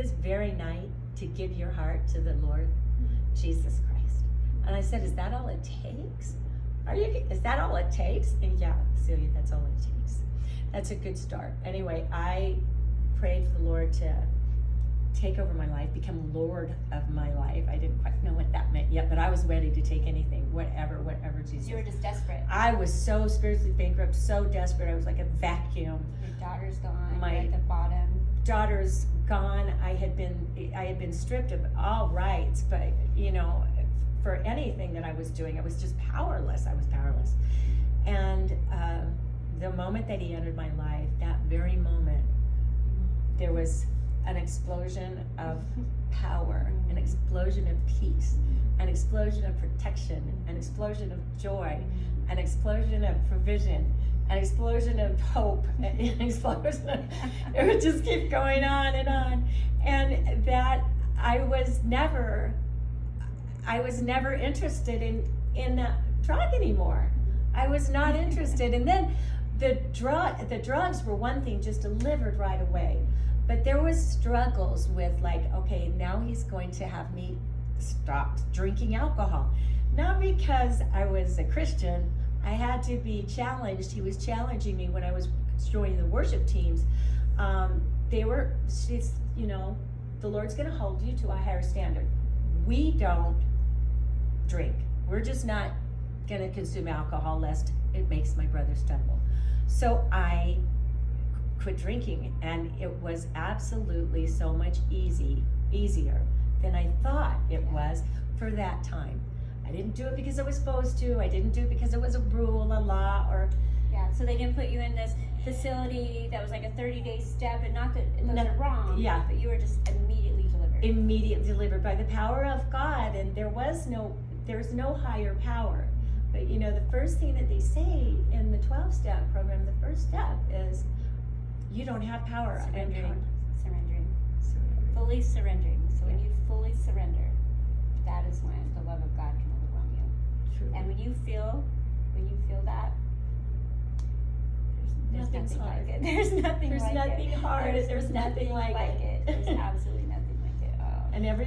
this very night to give your heart to the Lord Jesus Christ. And I said, is that all it takes? Is that all it takes? And yeah, Celia, that's all it takes. That's a good start. Anyway, I prayed for the Lord to take over my life, become Lord of my life. I didn't quite know what that meant yet, but I was ready to take anything, whatever Jesus. You were just desperate. I was so spiritually bankrupt, so desperate. I was like a vacuum. Your daughter's gone. My You're at the bottom. Daughter's gone. I had been stripped of all rights, but for anything that I was doing, I was just powerless. I was powerless. And the moment that he entered my life, that very moment, there was an explosion of power, an explosion of peace, an explosion of protection, an explosion of joy, an explosion of provision, an explosion of hope, an explosion of, it would just keep going on. And that I was never interested in drug anymore. I was not interested. And then the drugs were one thing, just delivered right away. But there was struggles with okay, now he's going to have me stop drinking alcohol. Not because I was a Christian, I had to be challenged. He was challenging me when I was joining the worship teams. The Lord's gonna hold you to a higher standard. We don't drink. We're just not gonna consume alcohol lest it makes my brother stumble. So I quit drinking, and it was absolutely so much easier than I thought it was for that time. I didn't do it because I was supposed to. I didn't do it because it was a rule, a law, or so they didn't put you in this facility that was like a 30-day step, and not that those are wrong. Yeah, but you were just immediately delivered. Immediately delivered by the power of God, and there's no higher power. But the first thing that they say in the 12-step program, the first step is you don't have power. Surrendering. Fully surrendering. So when you fully surrender, that is when the love of God can overwhelm you. True. And when you feel that, there's nothing like it. There's nothing hard. There's nothing like it. There's absolutely nothing like it. And every